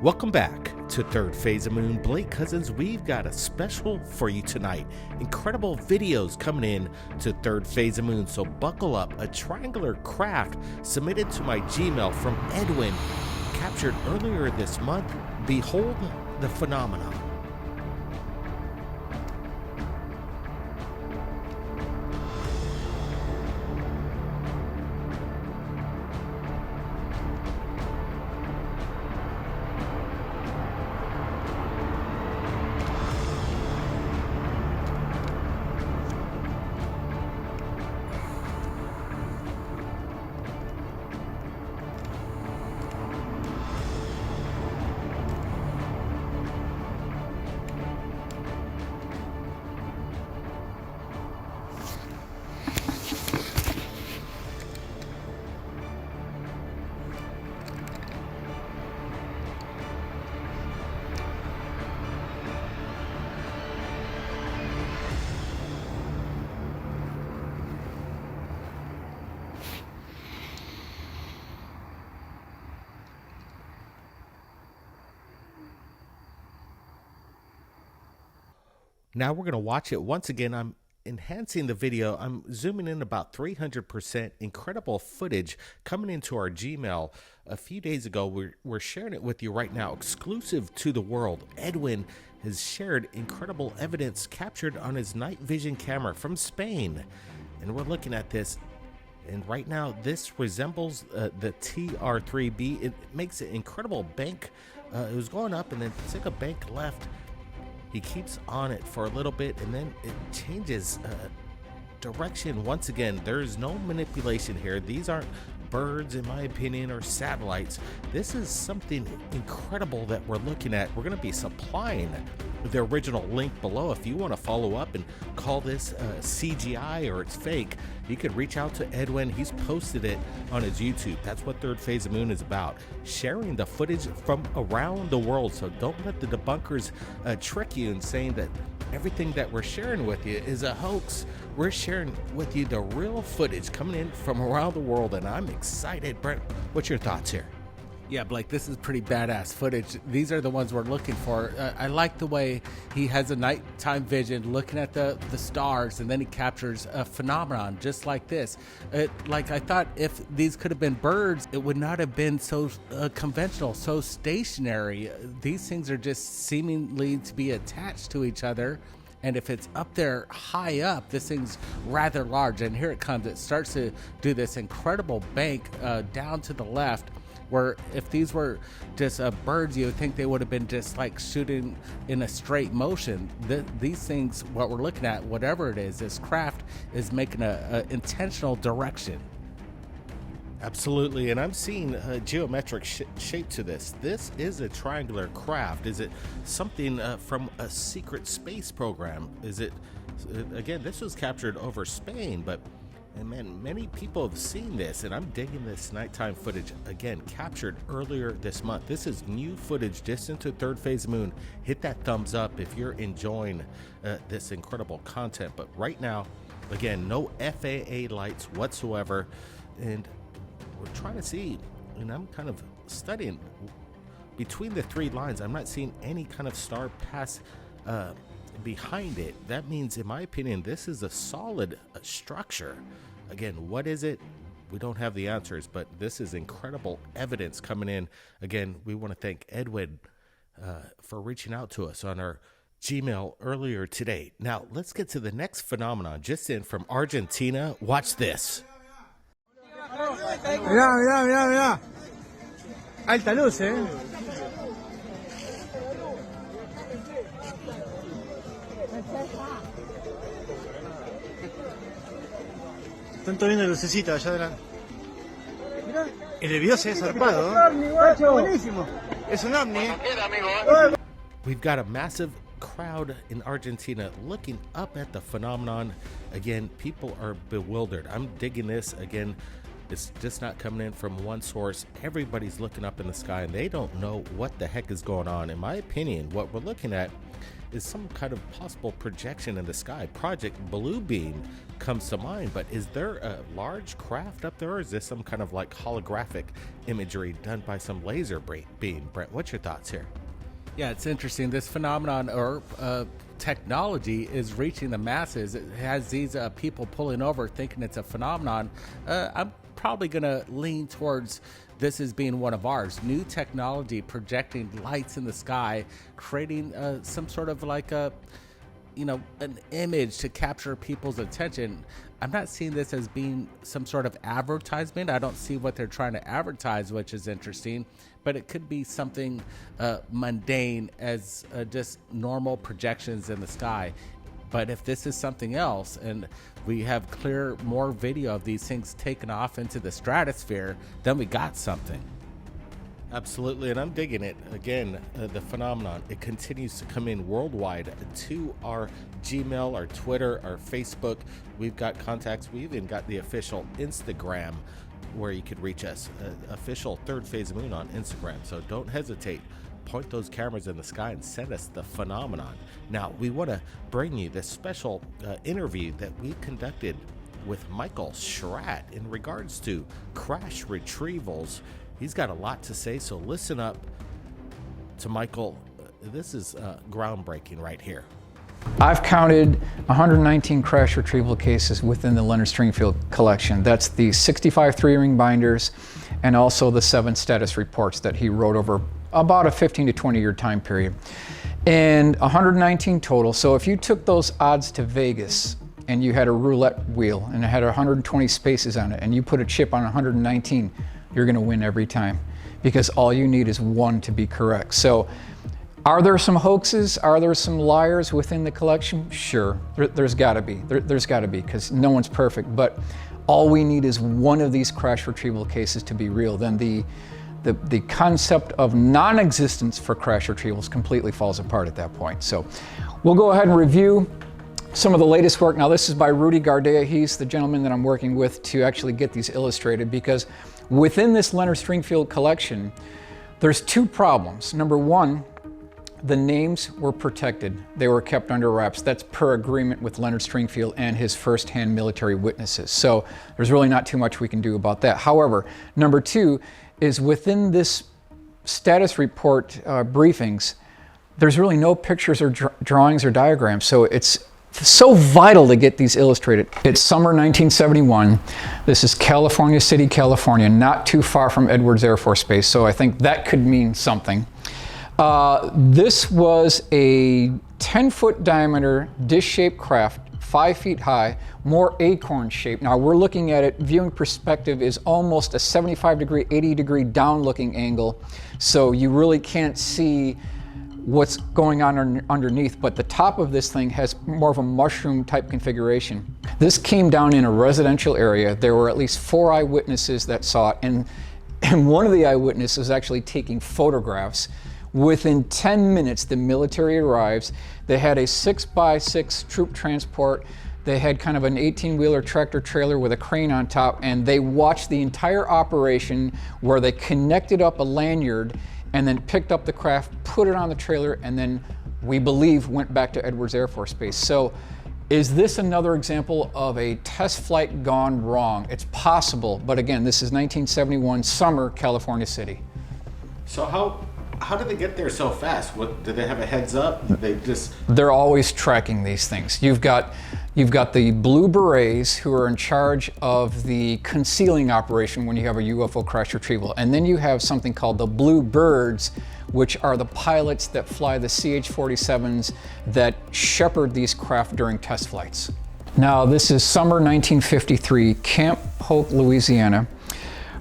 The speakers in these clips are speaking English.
Welcome back to Third Phase of Moon. Blake Cousins, we've got a special for you tonight. Incredible videos coming in to Third Phase of Moon, so buckle up. A triangular craft submitted to my Gmail from Edwin, captured earlier this month. Behold the phenomenon. Now we're going to watch it once again. I'm enhancing the video. I'm zooming in about 300%. Incredible footage coming into our Gmail a few days ago. We're sharing it with you right now, exclusive to the world. Edwin has shared incredible evidence captured on his night vision camera from Spain. And we're looking at this. And right now, this resembles the TR3-B. It makes an incredible bank. It was going up and then it's like a bank left. He keeps on it for a little bit and then it changes direction once again. There's no manipulation here. These aren't birds, in my opinion, or satellites. This is something incredible that we're looking at. We're going to be supplying the original link below. If you want to follow up and call this CGI or it's fake, you could reach out to Edwin. He's posted it on his YouTube. That's what Third Phase of Moon is about, sharing the footage from around the world. So don't let the debunkers trick you in saying that everything that we're sharing with you is a hoax. We're sharing with you the real footage coming in from around the world, and I'm excited. Brent, what's your thoughts here? Yeah, Blake, this is pretty badass footage. These are the ones we're looking for. I like the way he has a nighttime vision looking at the stars, and then he captures a phenomenon just like this. Like, I thought if these could have been birds, it would not have been so conventional, so stationary. These things are just seemingly to be attached to each other. And if it's up there high up, this thing's rather large. And here it comes. It starts to do this incredible bank down to the left, where if these were just birds, you would think they would have been just like shooting in a straight motion. These things, what we're looking at, whatever it is, this craft is making a intentional direction. Absolutely, and I'm seeing a geometric shape to this. This is a triangular craft. Is it something from a secret space program? Is it, again, this was captured over Spain, but and man, many people have seen this, and I'm digging this nighttime footage, again, captured earlier this month. This is new footage just into Third Phase Moon. Hit that thumbs up if you're enjoying this incredible content. But right now, again, no FAA lights whatsoever, and we're trying to see, and I'm kind of studying between the three lines. I'm not seeing any kind of star pass behind it. That means, in my opinion, this is a solid structure. Again, what is it? We don't have the answers, but this is incredible evidence coming in. Again, we want to thank Edwin for reaching out to us on our Gmail earlier today. Now, let's get to the next phenomenon just in from Argentina. Watch this. Mirá. Alta luz, eh. Están todos viendo lucecita allá adelante. Mirá. El video se ve zarpado. Buenísimo. Es un ovni. We've got a massive crowd in Argentina looking up at the phenomenon. Again, people are bewildered. I'm digging this. Again, it's just not coming in from one source. Everybody's looking up in the sky and they don't know what the heck is going on. In my opinion, what we're looking at is some kind of possible projection in the sky. Project Blue Beam comes to mind, but is there a large craft up there, or is this some kind of like holographic imagery done by some laser beam? Brent, what's your thoughts here? Yeah, it's interesting. This phenomenon or technology is reaching the masses. It has these people pulling over thinking it's a phenomenon. I'm probably going to lean towards this as being one of ours. New technology projecting lights in the sky, creating some sort of like a, an image to capture people's attention. I'm not seeing this as being some sort of advertisement. I don't see what they're trying to advertise, which is interesting, but it could be something mundane as just normal projections in the sky. But if this is something else, and we have more video of these things taken off into the stratosphere, then we got something. Absolutely, and I'm digging it. Again, the phenomenon, it continues to come in worldwide to our Gmail, our Twitter, our Facebook. We've got contacts. We even got the official Instagram where you could reach us, official Third Phase Moon on Instagram. So don't hesitate. Point those cameras in the sky and send us the phenomenon. Now, we want to bring you this special interview that we conducted with Michael Schratt in regards to crash retrievals. He's got a lot to say, so listen up to Michael. This is groundbreaking right here. I've counted 119 crash retrieval cases within the Leonard Stringfield collection. That's the 65 3-ring binders and also the 7 status reports that he wrote over about a 15 to 20 year time period. And 119 total. So if you took those odds to Vegas and you had a roulette wheel and it had 120 spaces on it and you put a chip on 119, you're going to win every time, because all you need is one to be correct. So are there some hoaxes? Are there some liars within the collection? Sure, there's got to be. There's got to be, because no one's perfect. But all we need is one of these crash retrieval cases to be real. Then the concept of non-existence for crash retrievals completely falls apart at that point. So we'll go ahead and review some of the latest work. Now, this is by Rudy Gardea. He's the gentleman that I'm working with to actually get these illustrated, because within this Leonard Stringfield collection, there's 2 problems. Number one, the names were protected. They were kept under wraps. That's per agreement with Leonard Stringfield and his first-hand military witnesses. So there's really not too much we can do about that. However, number 2 is within this status report briefings, there's really no pictures or drawings or diagrams. So it's so vital to get these illustrated. It's summer 1971. This is California City, California, not too far from Edwards Air Force Base. So I think that could mean something. This was a 10-foot diameter dish-shaped craft, 5 feet high, more acorn shaped. Now we're looking at it, viewing perspective is almost a 75-degree, 80-degree down-looking angle. So you really can't see what's going on underneath, but the top of this thing has more of a mushroom type configuration. This came down in a residential area. There were at least 4 eyewitnesses that saw it, and one of the eyewitnesses was actually taking photographs. Within 10 minutes, the military arrives. They had a 6x6 troop transport. They had kind of an 18-wheeler tractor trailer with a crane on top, and they watched the entire operation where they connected up a lanyard and then picked up the craft, put it on the trailer, and then, we believe, went back to Edwards Air Force Base. So is this another example of a test flight gone wrong? It's possible, but again, this is 1971, summer, California City. So how did they get there so fast? What, did they have a heads up? They're always tracking these things. You've got the Blue Berets, who are in charge of the concealing operation when you have a UFO crash retrieval. And then you have something called the Blue Birds, which are the pilots that fly the CH-47s that shepherd these craft during test flights. Now, this is summer 1953, Camp Polk, Louisiana.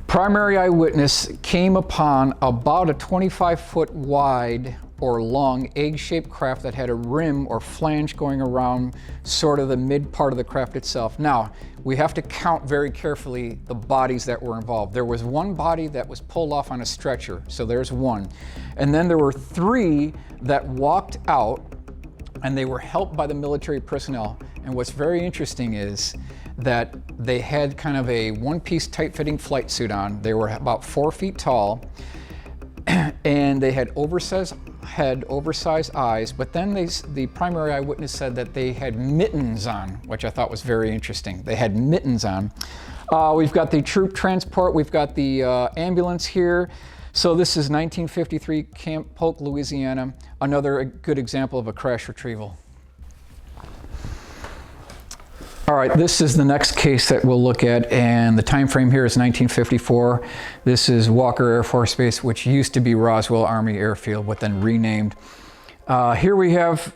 Primary eyewitness came upon about a 25-foot wide or long egg-shaped craft that had a rim or flange going around sort of the mid part of the craft itself. Now, we have to count very carefully the bodies that were involved. There was one body that was pulled off on a stretcher, so there's one. And then there were 3 that walked out, and they were helped by the military personnel. And what's very interesting is that they had kind of a one-piece tight-fitting flight suit on. They were about 4 feet tall, and they had oversized head, oversized eyes, but then the primary eyewitness said that they had mittens on, which I thought was very interesting. They had mittens on. We've got the troop transport, we've got the ambulance here. So this is 1953 Camp Polk, Louisiana, another good example of a crash retrieval. All right, this is the next case that we'll look at, and the time frame here is 1954. This is Walker Air Force Base, which used to be Roswell Army Airfield, but then renamed. Here we have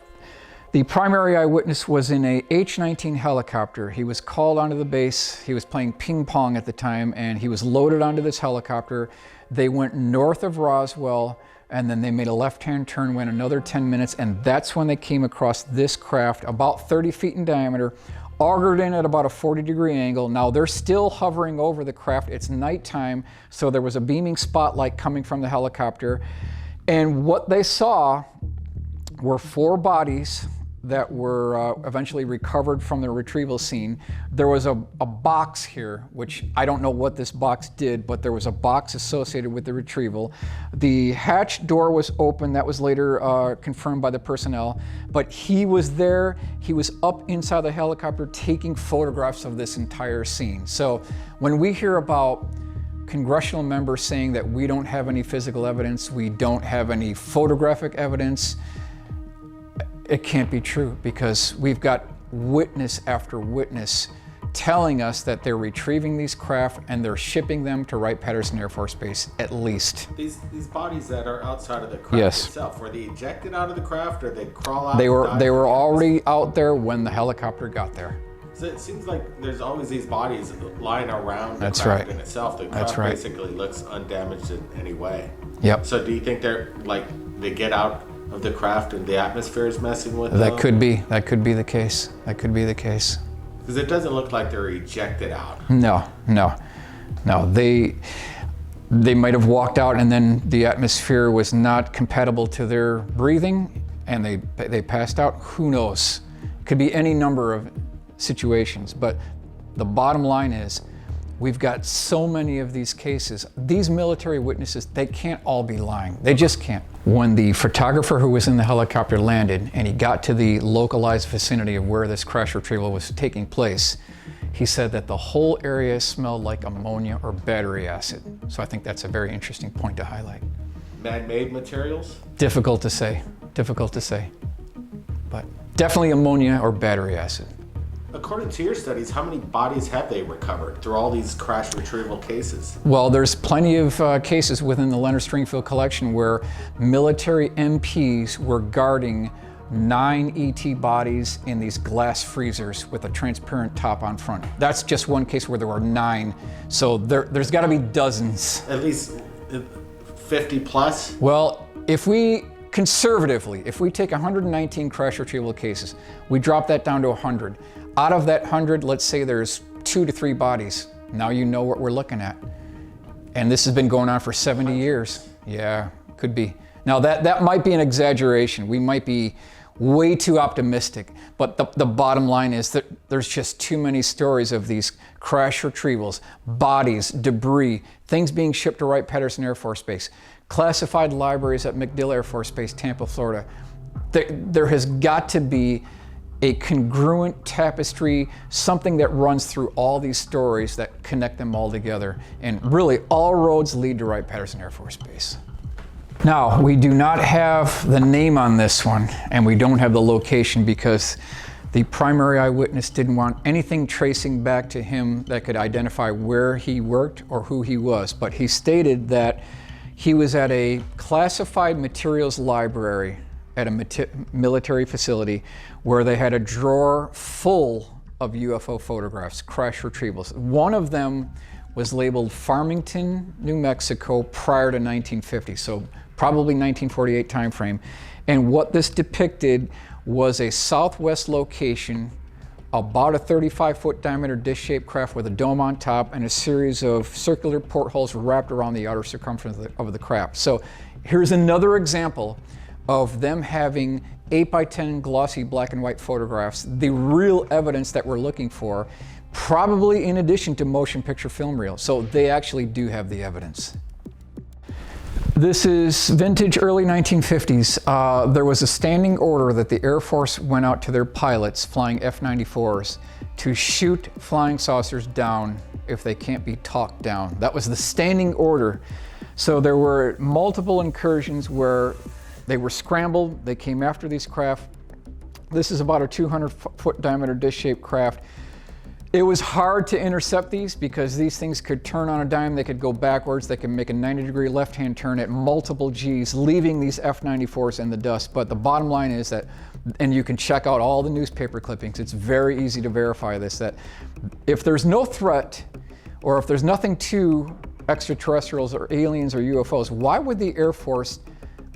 the primary eyewitness was in a H-19 helicopter. He was called onto the base. He was playing ping pong at the time, and he was loaded onto this helicopter. They went north of Roswell, and then they made a left-hand turn, went another 10 minutes, and that's when they came across this craft, about 30 feet in diameter, augured in at about a 40-degree angle. Now they're still hovering over the craft. It's nighttime, so there was a beaming spotlight coming from the helicopter. And what they saw were 4 bodies that were eventually recovered from the retrieval scene. There was a box here, which I don't know what this box did, but there was a box associated with the retrieval. The hatch door was open. That was later confirmed by the personnel, but he was there. He was up inside the helicopter taking photographs of this entire scene. So when we hear about congressional members saying that we don't have any physical evidence, we don't have any photographic evidence, it can't be true, because we've got witness after witness telling us that they're retrieving these craft and they're shipping them to Wright-Patterson Air Force Base, at least. These bodies that are outside of the craft itself, were they ejected out of the craft, or they crawl out? They were already out there when the helicopter got there. So it seems like there's always these bodies lying around the craft right. in itself. The craft basically looks undamaged in any way. Yep. So do you think they get out of the craft and the atmosphere is messing with them? That could be the case. That could be the case. Because it doesn't look like they're ejected out. No. They might have walked out and then the atmosphere was not compatible to their breathing and they passed out. Who knows? Could be any number of situations, but the bottom line is we've got so many of these cases. These military witnesses, they can't all be lying. They just can't. When the photographer who was in the helicopter landed and he got to the localized vicinity of where this crash retrieval was taking place, he said that the whole area smelled like ammonia or battery acid. So I think that's a very interesting point to highlight. Man-made materials? Difficult to say, but definitely ammonia or battery acid. According to your studies, how many bodies have they recovered through all these crash retrieval cases? Well, there's plenty of cases within the Leonard Stringfield collection where military MPs were guarding 9 ET bodies in these glass freezers with a transparent top on front. That's just one case where there were 9. So there's got to be dozens. At least 50 plus? Well, if we take 119 crash retrieval cases, we drop that down to 100. Out of that 100, let's say there's 2 to 3 bodies. Now you know what we're looking at. And this has been going on for 70 years. Yeah, could be. Now that might be an exaggeration. We might be way too optimistic, but the bottom line is that there's just too many stories of these crash retrievals, bodies, debris, things being shipped to Wright-Patterson Air Force Base, classified libraries at MacDill Air Force Base, Tampa, Florida. There has got to be a congruent tapestry, something that runs through all these stories that connect them all together. And really, all roads lead to Wright-Patterson Air Force Base. Now, we do not have the name on this one, and we don't have the location because the primary eyewitness didn't want anything tracing back to him that could identify where he worked or who he was. But he stated that he was at a classified materials library at a military facility where they had a drawer full of UFO photographs, crash retrievals. One of them was labeled Farmington, New Mexico prior to 1950, so probably 1948 timeframe. And what this depicted was a southwest location, about a 35-foot diameter dish-shaped craft with a dome on top and a series of circular portholes wrapped around the outer circumference of the craft. So here's another example of them having 8x10 glossy black and white photographs, the real evidence that we're looking for, probably in addition to motion picture film reel. So they actually do have the evidence. This is vintage early 1950s. There was a standing order that the Air Force went out to their pilots flying F-94s to shoot flying saucers down if they can't be talked down. That was the standing order. So there were multiple incursions where they were scrambled, they came after these craft. This is about a 200-foot diameter dish-shaped craft. It was hard to intercept these because these things could turn on a dime, they could go backwards, they could make a 90-degree left-hand turn at multiple Gs, leaving these F-94s in the dust. But the bottom line is that, and you can check out all the newspaper clippings, it's very easy to verify this, that if there's no threat, or if there's nothing to extraterrestrials or aliens or UFOs, why would the Air Force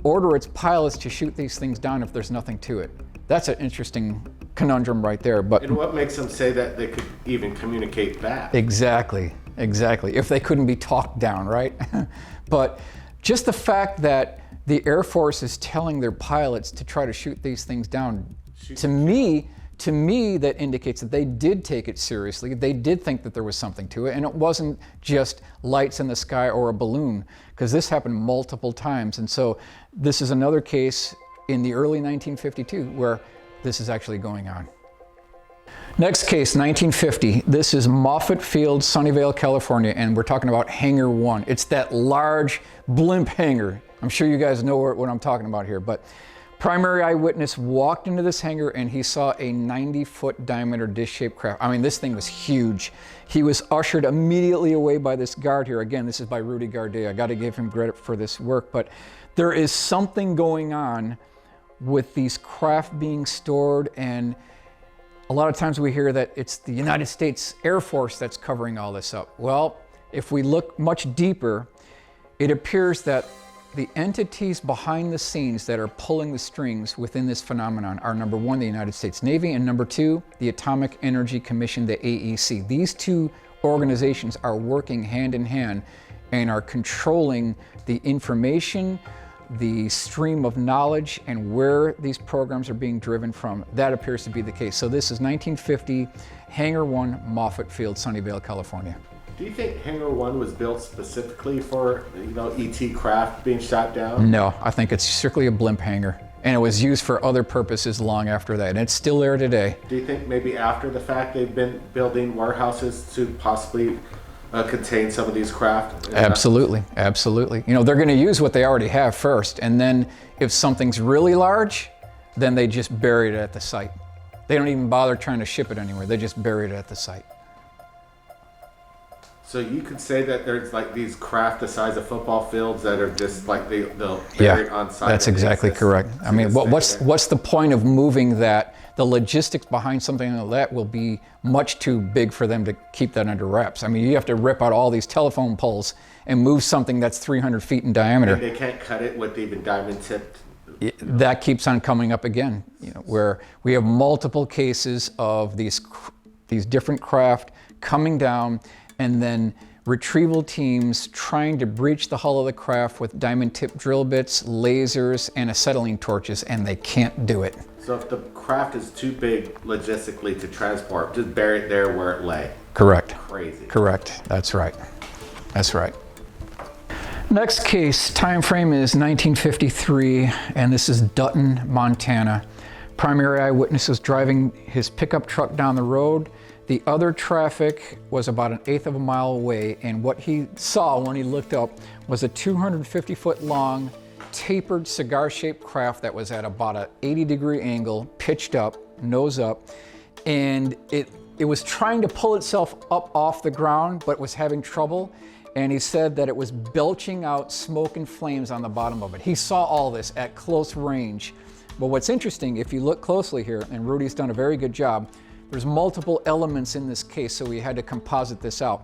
order its pilots to shoot these things down if there's nothing to it? That's an interesting conundrum right there. But and what makes them say that they could even communicate back? Exactly. If they couldn't be talked down, right? But just the fact that the Air Force is telling their pilots to try to shoot these things down, to me, that indicates that they did take it seriously. They did think that there was something to it, and it wasn't just lights in the sky or a balloon, because this happened multiple times. And so this is another case in the early 1952 where this is actually going on. Next case, 1950. This is Moffett Field, Sunnyvale, California, and we're talking about Hangar 1. It's that large blimp hangar. I'm sure you guys know what I'm talking about here, but primary eyewitness walked into this hangar and he saw a 90-foot diameter dish-shaped craft. I mean, this thing was huge. He was ushered immediately away by this guard here. Again, this is by Rudy Gardet. I got to give him credit for this work, but there is something going on with these craft being stored, and a lot of times we hear that it's the United States Air Force that's covering all this up. Well, if we look much deeper, it appears that the entities behind the scenes that are pulling the strings within this phenomenon are, number one, the United States Navy, and number two, the Atomic Energy Commission, the AEC. These two organizations are working hand in hand and are controlling the information, the stream of knowledge, and where these programs are being driven from. That appears to be the case. So this is 1950, Hangar 1, Moffett Field, Sunnyvale, California. Do you think Hangar 1 was built specifically for, ET craft being shot down? No, I think it's strictly a blimp hangar. And it was used for other purposes long after that. And it's still there today. Do you think maybe after the fact they've been building warehouses to possibly contain some of these craft? Absolutely. They're going to use what they already have first, and then if something's really large, then they just bury it at the site. They don't even bother trying to ship it anywhere. They just bury it at the site. So you could say that there's like these craft the size of football fields that are just like they'll bury it on site. That's exactly correct. I mean, what's the point of moving that? The logistics behind something like that will be much too big for them to keep that under wraps. I mean, you have to rip out all these telephone poles and move something that's 300 feet in diameter. And they can't cut it with even diamond tipped. That keeps on coming up again, where we have multiple cases of these different craft coming down, and then retrieval teams trying to breach the hull of the craft with diamond tip drill bits, lasers, and acetylene torches, and they can't do it. So if the craft is too big logistically to transport, just bury it there where it lay. Correct. Crazy. Correct. That's right. Next case, time frame is 1953, and this is Dutton, Montana. Primary eyewitness was driving his pickup truck down the road. The other traffic was about 1/8 of a mile away, and what he saw when he looked up was a 250-foot long, tapered cigar-shaped craft that was at about an 80-degree angle, pitched up, nose up, and it was trying to pull itself up off the ground, but was having trouble, and he said that it was belching out smoke and flames on the bottom of it. He saw all this at close range. But what's interesting, if you look closely here, and Rudy's done a very good job, there's multiple elements in this case, so we had to composite this out.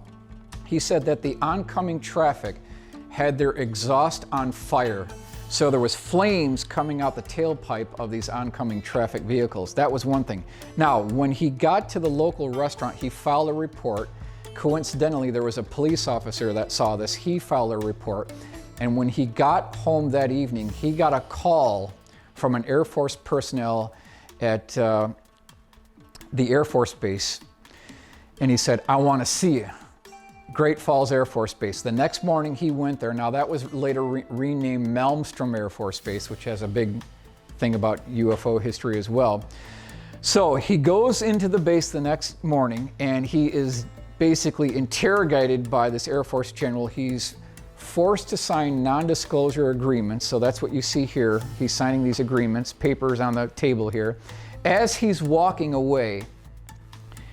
He said that the oncoming traffic had their exhaust on fire. So there was flames coming out the tailpipe of these oncoming traffic vehicles. That was one thing. Now, when he got to the local restaurant, he filed a report. Coincidentally, there was a police officer that saw this. He filed a report. And when he got home that evening, he got a call from an Air Force personnel at the Air Force Base. And he said, "I want to see you." Great Falls Air Force Base. The next morning he went there. Now that was later renamed Malmstrom Air Force Base, which has a big thing about UFO history as well. So he goes into the base the next morning and he is basically interrogated by this Air Force general. He's forced to sign non-disclosure agreements. So that's what you see here. He's signing these agreements, papers on the table here. As he's walking away,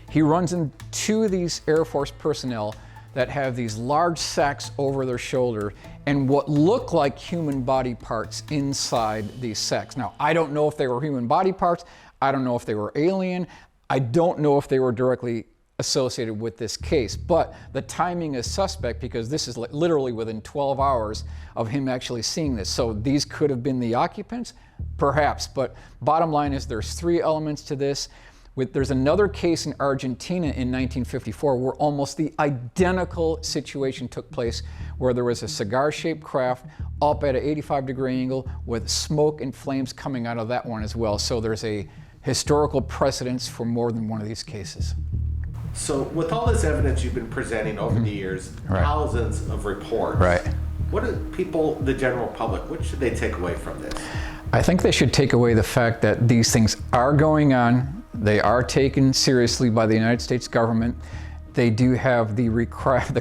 he runs into two of these Air Force personnel that have these large sacks over their shoulder and what look like human body parts inside these sacks. Now, I don't know if they were human body parts. I don't know if they were alien. I don't know if they were directly associated with this case, but the timing is suspect because this is literally within 12 hours of him actually seeing this. So these could have been the occupants, perhaps, but bottom line is there's three elements to this. There's another case in Argentina in 1954 where almost the identical situation took place, where there was a cigar-shaped craft up at an 85-degree angle with smoke and flames coming out of that one as well. So there's a historical precedence for more than one of these cases. So with all this evidence you've been presenting over the years, Right. thousands of reports, Right. What do people, the general public, what should they take away from this? I think they should take away the fact that these things are going on. They are taken seriously by the United States government. They do have the craft,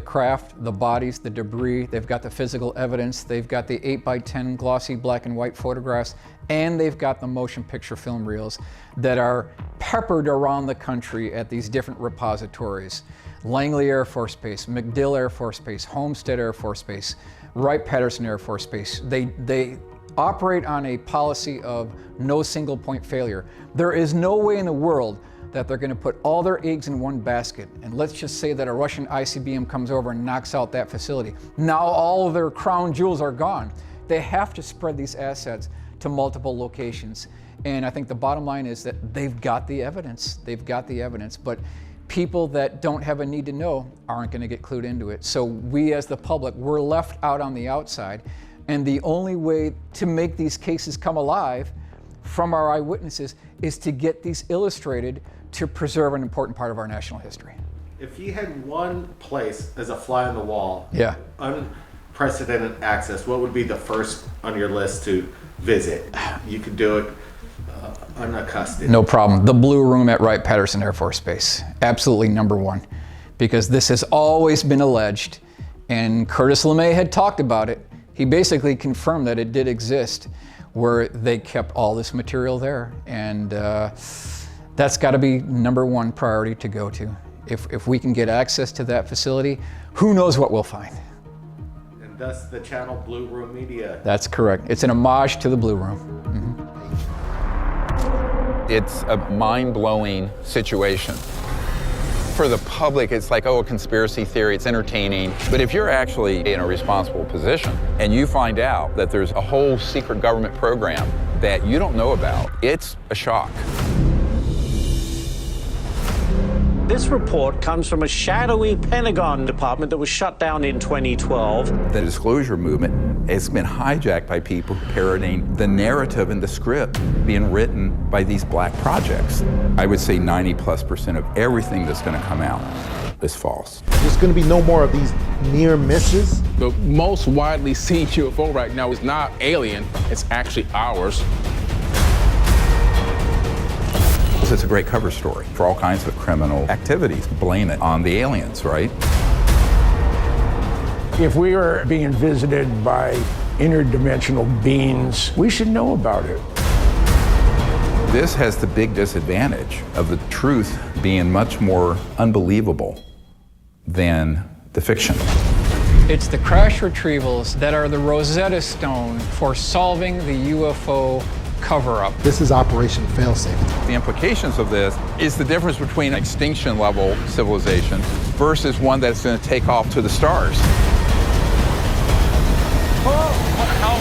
the bodies, the debris. They've got the physical evidence. They've got the 8x10 glossy black and white photographs, and they've got the motion picture film reels that are peppered around the country at these different repositories. Langley Air Force Base, MacDill Air Force Base, Homestead Air Force Base, Wright-Patterson Air Force Base. They operate on a policy of no single point failure. There is no way in the world that they're going to put all their eggs in one basket. And let's just say that a Russian ICBM comes over and knocks out that facility. Now all of their crown jewels are gone. They have to spread these assets to multiple locations. And I think the bottom line is that they've got the evidence. They've got the evidence. But people that don't have a need to know aren't going to get clued into it. So we as the public, we're left out on the outside. And the only way to make these cases come alive from our eyewitnesses is to get these illustrated to preserve an important part of our national history. If you had one place as a fly on the wall, Yeah. unprecedented access, what would be the first on your list to visit? You could do it unaccosted. No problem. The Blue Room at Wright-Patterson Air Force Base. Absolutely number one. Because this has always been alleged, and Curtis LeMay had talked about it. He basically confirmed that it did exist, where they kept all this material there. And that's got to be number one priority to go to. If we can get access to that facility, who knows what we'll find. And thus the channel Blue Room Media. That's correct. It's an homage to the Blue Room. Mm-hmm. It's a mind-blowing situation. For the public, it's like, oh, a conspiracy theory, it's entertaining. But if you're actually in a responsible position and you find out that there's a whole secret government program that you don't know about, it's a shock. This report comes from a shadowy Pentagon department that was shut down in 2012. The disclosure movement has been hijacked by people parroting the narrative and the script being written by these black projects. I would say 90+% of everything that's going to come out is false. There's going to be no more of these near misses. The most widely seen UFO right now is not alien, it's actually ours. It's a great cover story for all kinds of criminal activities. Blame it on the aliens, right? If we are being visited by interdimensional beings, we should know about it. This has the big disadvantage of the truth being much more unbelievable than the fiction. It's the crash retrievals that are the Rosetta Stone for solving the UFO cover-up. This is Operation Failsafe. The implications of this is the difference between extinction level civilization versus one that's going to take off to the stars. Oh, what the hell?